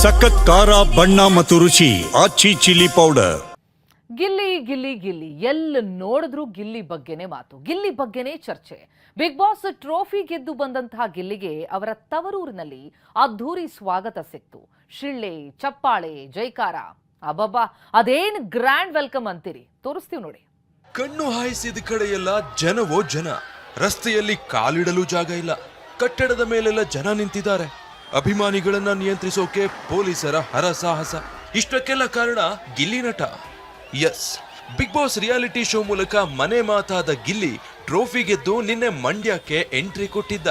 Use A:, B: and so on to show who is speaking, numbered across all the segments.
A: ಸಖತ್ ಖಾರ ಬಣ್ಣ ಮತ್ತು ರುಚಿ ಆಚಿ ಚಿಲ್ಲಿ ಪೌಡರ್.
B: ಗಿಲ್ಲಿ ಗಿಲ್ಲಿ ಗಿಲ್ಲಿ ಎಲ್ಲಿ ನೋಡಿದ್ರು ಗಿಲ್ಲಿ ಬಗ್ಗೆನೇ ಮಾತು, ಗಿಲ್ಲಿ ಬಗ್ಗೆನೇ ಚರ್ಚೆ. ಬಿಗ್ ಬಾಸ್ ಟ್ರೋಫಿ ಗೆದ್ದು ಬಂದಂತಹ ಗಿಲ್ಲಿಗೆ ಅವರ ತವರೂರಿನಲ್ಲಿ ಅದ್ಧೂರಿ ಸ್ವಾಗತ ಸಿಕ್ತು. ಶಿಳ್ಳೆ, ಚಪ್ಪಾಳೆ, ಜೈಕಾರ. ಅಬ್ಬಬ್ಬಾ, ಅದೇನ್ ಗ್ರ್ಯಾಂಡ್ ವೆಲ್ಕಮ್ ಅಂತೀರಿ, ತೋರಿಸ್ತೀವಿ ನೋಡಿ.
C: ಕಣ್ಣು ಹಾಯಿಸಿದ ಕಡೆಯೆಲ್ಲ ಜನವೋ ಜನ, ರಸ್ತೆಯಲ್ಲಿ ಕಾಲಿಡಲು ಜಾಗ ಇಲ್ಲ, ಕಟ್ಟಡದ ಮೇಲೆಲ್ಲ ಜನ ನಿಂತಿದ್ದಾರೆ. ಅಭಿಮಾನಿಗಳನ್ನ ನಿಯಂತ್ರಿಸೋಕೆ ಪೊಲೀಸರ ಹರಸಾಹಸ. ಇಷ್ಟಕ್ಕೆಲ್ಲ ಕಾರಣ Gilli Nata. Yes, Bigg Boss reality show ಮೂಲಕ ಮನೆ ಮಾತಾದ ಗಿಲ್ಲಿ ಟ್ರೋಫಿ ಗೆದ್ದು ನಿನ್ನೆ ಮಂಡ್ಯಕ್ಕೆ ಎಂಟ್ರಿ ಕೊಟ್ಟಿದ್ದ.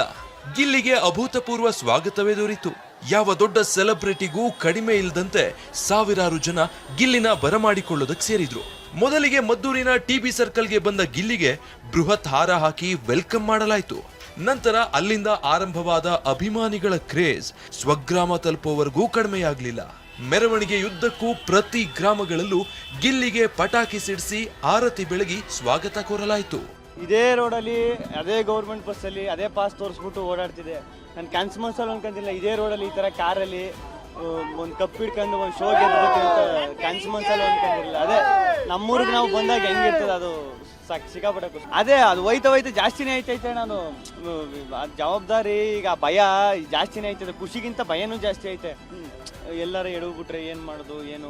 C: ಗಿಲ್ಲಿಗೆ ಅಭೂತಪೂರ್ವ ಸ್ವಾಗತವೇ ದೊರೆಯಿತು. ಯಾವ ದೊಡ್ಡ ಸೆಲೆಬ್ರಿಟಿಗೂ ಕಡಿಮೆ ಇಲ್ಲದಂತೆ ಸಾವಿರಾರು ಜನ ಗಿಲ್ಲಿನ ಬರಮಾಡಿಕೊಳ್ಳೋದಕ್ಕೆ ಸೇರಿದ್ರು. ಮೊದಲಿಗೆ ಮದ್ದೂರಿನ ಟಿಬಿ ಸರ್ಕಲ್ಗೆ ಬಂದ ಗಿಲ್ಲಿಗೆ ಬೃಹತ್ ಹಾರ ಹಾಕಿ ವೆಲ್ಕಮ್ ಮಾಡಲಾಯಿತು. ನಂತರ ಅಲ್ಲಿಂದ ಆರಂಭವಾದ ಅಭಿಮಾನಿಗಳ ಕ್ರೇಜ್ ಸ್ವಗ್ರಾಮ ತಲುಪುವವರೆಗೂ ಕಡಿಮೆಯಾಗಲಿಲ್ಲ. ಮೆರವಣಿಗೆಯುದ್ದಕ್ಕೂ ಪ್ರತಿ ಗ್ರಾಮಗಳಲ್ಲೂ ಗಿಲ್ಲಿಗೆ ಪಟಾಕಿ ಸಿಡಿಸಿ ಆರತಿ ಬೆಳಗಿ ಸ್ವಾಗತ ಕೋರಲಾಯಿತು.
D: ಇದೇ ರೋಡಲ್ಲಿ ಅದೇ ಗೌರ್ಮೆಂಟ್ ಬಸ್ಸಲ್ಲಿ ಅದೇ ಪಾಸ್ ತೋರಿಸ್ಬಿಟ್ಟು ಓಡಾಡ್ತಿದೆ. ನಾನು ಕನ್ಸ್ಮನ್ಸಲ್ಲಿ ಅನ್ಕೊಂತಿಲ್ಲ, ಇದೇ ರೋಡಲ್ಲಿ ಈ ಥರ ಕಾರಲ್ಲಿ ಒಂದು ಕಪ್ ಹಿಡ್ಕೊಂಡು ಒಂದು ಶೋ ಗೆದ್ಬಿಟ್ಟು ಅಂತ ಕನ್ಸ್ಮನ್ಸಲ್ಲಿ ಅನ್ಕೊಂಡಿರಲಿಲ್ಲ. ಅದೇ ನಮ್ಮೂರಿಗೆ ನಾವು ಬಂದಾಗ ಹೆಂಗಿರ್ತದೆ ಅದು ಸಿಕ್ಕಾಪಟ್ಟೆ. ಅದೇ ಅದು ಹೋಯ್ತಾ ಜಾಸ್ತಿನೇ ಐತೈತೆ. ನಾನು ಜವಾಬ್ದಾರಿ ಈಗ ಭಯ ಜಾಸ್ತಿನೇ ಐತದೆ, ಖುಷಿಗಿಂತ ಭಯನೂ ಜಾಸ್ತಿ ಐತೆ. ಎಲ್ಲರ ಎಡವ್ಬಿಟ್ರೆ ಏನು ಮಾಡೋದು, ಏನು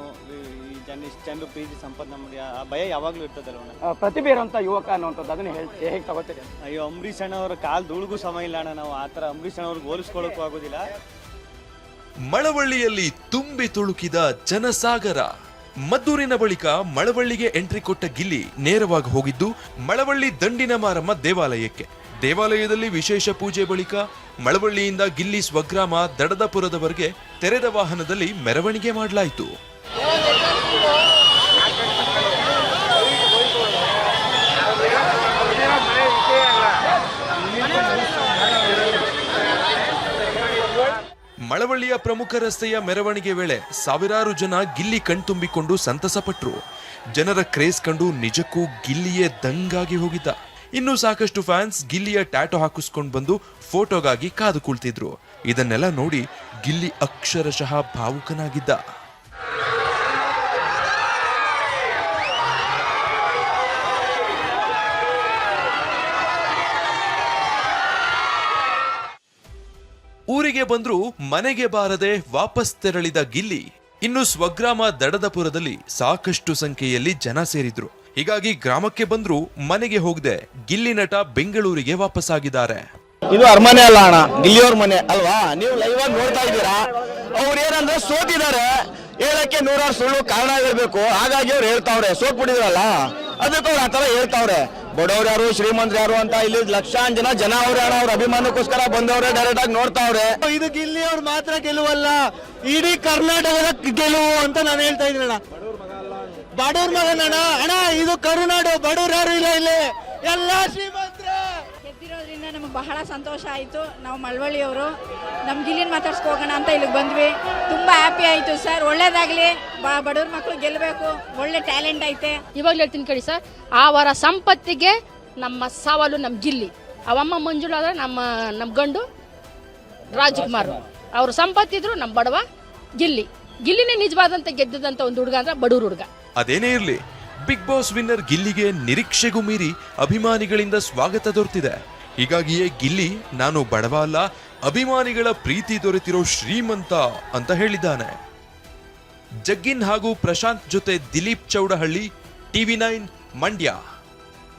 D: ಜನರು ಪ್ರೀತಿ ಸಂಪಾದನೆ ಮಾಡಿ ಆ ಭಯ ಯಾವಾಗಲೂ ಇರ್ತದಲ್ಲ.
E: ಪ್ರತಿಭೆ ಇರುವಂಥ ಯುವಕ ಅನ್ನುವಂಥದ್ದು ಅದನ್ನ ಹೇಗೆ ತಗೋತೀರಿ?
D: ಅಯ್ಯೋ, ಅಂಬರೀಷ್ ಅಣ್ಣವ್ರ ಕಾಲ್ ಧೂಳಿಗೂ ಸಮಯ ಇಲ್ಲ ಅಣ್ಣ. ನಾವು ಆ ಥರ ಅಂಬರೀಷ್ ಅಣ್ಣವ್ರಿಗೆ ಹೋಲಿಸ್ಕೊಳ್ಳೋಕ್ಕೂ ಆಗೋದಿಲ್ಲ.
C: ಮಳವಳ್ಳಿಯಲ್ಲಿ ತುಂಬಿ ತುಳುಕಿದ ಜನಸಾಗರ. ಮದ್ದೂರಿನ ಬಳಿಕ ಮಳವಳ್ಳಿಗೆ ಎಂಟ್ರಿ ಕೊಟ್ಟ ಗಿಲ್ಲಿ ನೇರವಾಗಿ ಹೋಗಿದ್ದು ಮಳವಳ್ಳಿ ದಂಡಿನ ಮಾರಮ್ಮ ದೇವಾಲಯಕ್ಕೆ. ದೇವಾಲಯದಲ್ಲಿ ವಿಶೇಷ ಪೂಜೆ ಬಳಿಕ ಮಳವಳ್ಳಿಯಿಂದ ಗಿಲ್ಲಿ ಸ್ವಗ್ರಾಮ ದಡದಪುರದವರೆಗೆ ತೆರೆದ ವಾಹನದಲ್ಲಿ ಮೆರವಣಿಗೆ ಮಾಡಲಾಯಿತು. ಮಳವಳ್ಳಿಯ ಪ್ರಮುಖ ರಸ್ತೆಯ ಮೆರವಣಿಗೆ ವೇಳೆ ಸಾವಿರಾರು ಜನ ಗಿಲ್ಲಿ ಕಣ್ತುಂಬಿಕೊಂಡು ಸಂತಸಪಟ್ರು. ಜನರ ಕ್ರೇಜ್ ಕಂಡು ನಿಜಕ್ಕೂ ಗಿಲ್ಲಿಯೇ ದಂಗಾಗಿ ಹೋಗಿದ್ದ. ಇನ್ನು ಸಾಕಷ್ಟು ಫ್ಯಾನ್ಸ್ ಗಿಲ್ಲಿಯ ಟ್ಯಾಟೋ ಹಾಕಿಸ್ಕೊಂಡು ಬಂದು ಫೋಟೋಗಾಗಿ ಕಾದು ಕುಳಿತಿದ್ರು. ಇದನ್ನೆಲ್ಲ ನೋಡಿ ಗಿಲ್ಲಿ ಅಕ್ಷರಶಃ ಭಾವುಕನಾಗಿದ್ದ. ಊರಿಗೆ ಬಂದ್ರೂ ಮನೆಗೆ ಬಾರದೆ ವಾಪಸ್ ತೆರಳಿದ ಗಿಲ್ಲಿ ಇನ್ನು ಸ್ವಗ್ರಾಮ ದಡದಪುರದಲ್ಲಿ ಸಾಕಷ್ಟು ಸಂಖ್ಯೆಯಲ್ಲಿ ಜನ ಸೇರಿದ್ರು. ಹೀಗಾಗಿ ಗ್ರಾಮಕ್ಕೆ ಬಂದ್ರು ಮನೆಗೆ ಹೋಗದೆ ಗಿಲ್ಲಿ ನಟ ಬೆಂಗಳೂರಿಗೆ ವಾಪಸ್ಸಾಗಿದ್ದಾರೆ.
E: ಇದು ಅರಮನೆ ಅಲ್ಲ ಅಣ್ಣ, ಗಿಲ್ಲಿಯವ್ರ ಮನೆ ಅಲ್ವಾ? ನೀವು ಲೈವ್ ಆಗಿ ನೋಡ್ತಾ ಇದ್ದೀರಾ. ಅವ್ರು ಏನಂದ್ರೆ ಸೋತಿದ್ದಾರೆ, ಹೇಳಕ್ಕೆ ನೂರಾರು ಸುಳ್ಳು ಕಾರಣ ಇರಬೇಕು. ಹಾಗಾಗಿ ಅವ್ರು ಹೇಳ್ತಾವ್ರೆ, ಸೋತ್ಬಿಟ್ಟಿದ್ರಲ್ಲ ಅದಕ್ಕೆ ಅವ್ರು ಆತರ ಹೇಳ್ತಾವ್ರೆ. ಬಡವ್ರು ಯಾರು ಶ್ರೀಮಂತರು ಯಾರು ಅಂತ ಇಲ್ಲಿ ಲಕ್ಷಾಂತರ ಜನ ಅವ್ರೆ ಅಣ್ಣ. ಅವ್ರ ಅಭಿಮಾನಕ್ಕೋಸ್ಕರ ಬಂದವ್ರೆ, ಡೈರೆಕ್ಟ್ ಆಗಿ ನೋಡ್ತಾವ್ರೆ.
D: ಇದು ಗಿಲ್ಲಿ ಅವ್ರು ಮಾತ್ರ ಗೆಲುವಲ್ಲ, ಇಡೀ ಕರ್ನಾಟಕದ ಗೆಲುವು ಅಂತ ನಾನು ಹೇಳ್ತಾ ಇದ್ದೀನಿ ಅಣ್ಣ. ಬಡವ್ರ ಮಗನಣ್ಣ ಅಣ್ಣ, ಇದು ಕರುನಾಡು, ಬಡವ್ರು ಯಾರು ಇಲ್ಲ ಇಲ್ಲಿ, ಎಲ್ಲ ಶ್ರೀಮಂತರೇ.
F: ಗೆದ್ದಿರೋದ್ರಿಂದ ನಮಗೆ ಬಹಳ ಸಂತೋಷ ಆಯಿತು. ನಾವು ಮಳವಳ್ಳಿಯವರು, ನಮ್ಮ ಗಿಲ್ಲಿನ ಮಾತಾಡ್ಸ್ಕೋಗೋಣ ಅಂತ ಇಲ್ಲಿಗೆ ಬಂದ್ವಿ. ತುಂಬ ಹ್ಯಾಪಿ ಆಯಿತು ಸರ್. ಒಳ್ಳೇದಾಗಲಿ, ಬಡವ್ರ ಮಕ್ಕಳು ಗೆಲ್ಲಬೇಕು, ಒಳ್ಳೆ ಟ್ಯಾಲೆಂಟ್ ಐತೆ.
G: ಇವಾಗಲೂ ಹೇಳ್ತೀನಿ ಕಡಿ ಸರ್, ಅವರ ಸಂಪತ್ತಿಗೆ ನಮ್ಮ ಸವಾಲು ನಮ್ಮ ಗಿಲ್ಲಿ. ಅವಮ್ಮ ಮಂಜುಳಾದ್ರೆ ನಮ್ಮ ಗಂಡು ರಾಜ್ಕುಮಾರ್. ಅವ್ರ ಸಂಪತ್ತಿದ್ರು ನಮ್ಮ ಬಡವ ಗಿಲ್ಲಿನೇ ನಿಜವಾದಂತ ಗೆದ್ದದಂತ ಒಂದು ಹುಡುಗ ಅಂದ್ರೆ ಬಡವ್ರ ಹುಡುಗ.
C: ಅದೇನೇ ಇರ್ಲಿ, ಬಿಗ್ ಬಾಸ್ ವಿನ್ನರ್ ಗಿಲ್ಲಿಗೆ ನಿರೀಕ್ಷೆಗೂ ಮೀರಿ ಅಭಿಮಾನಿಗಳಿಂದ ಸ್ವಾಗತ ದೊರೆತಿದೆ. ಹೀಗಾಗಿಯೇ ಗಿಲ್ಲಿ ನಾನು ಬಡವ ಅಲ್ಲ, ಅಭಿಮಾನಿಗಳ ಪ್ರೀತಿ ದೊರೆತಿರೋ ಶ್ರೀಮಂತ ಅಂತ ಹೇಳಿದ್ದಾನೆ. ಜಗ್ಗಿನ್ ಹಾಗೂ ಪ್ರಶಾಂತ್ ಜೊತೆ ದಿಲೀಪ್ ಚೌಡಹಳ್ಳಿ, ಟಿವಿ9 ಮಂಡ್ಯ.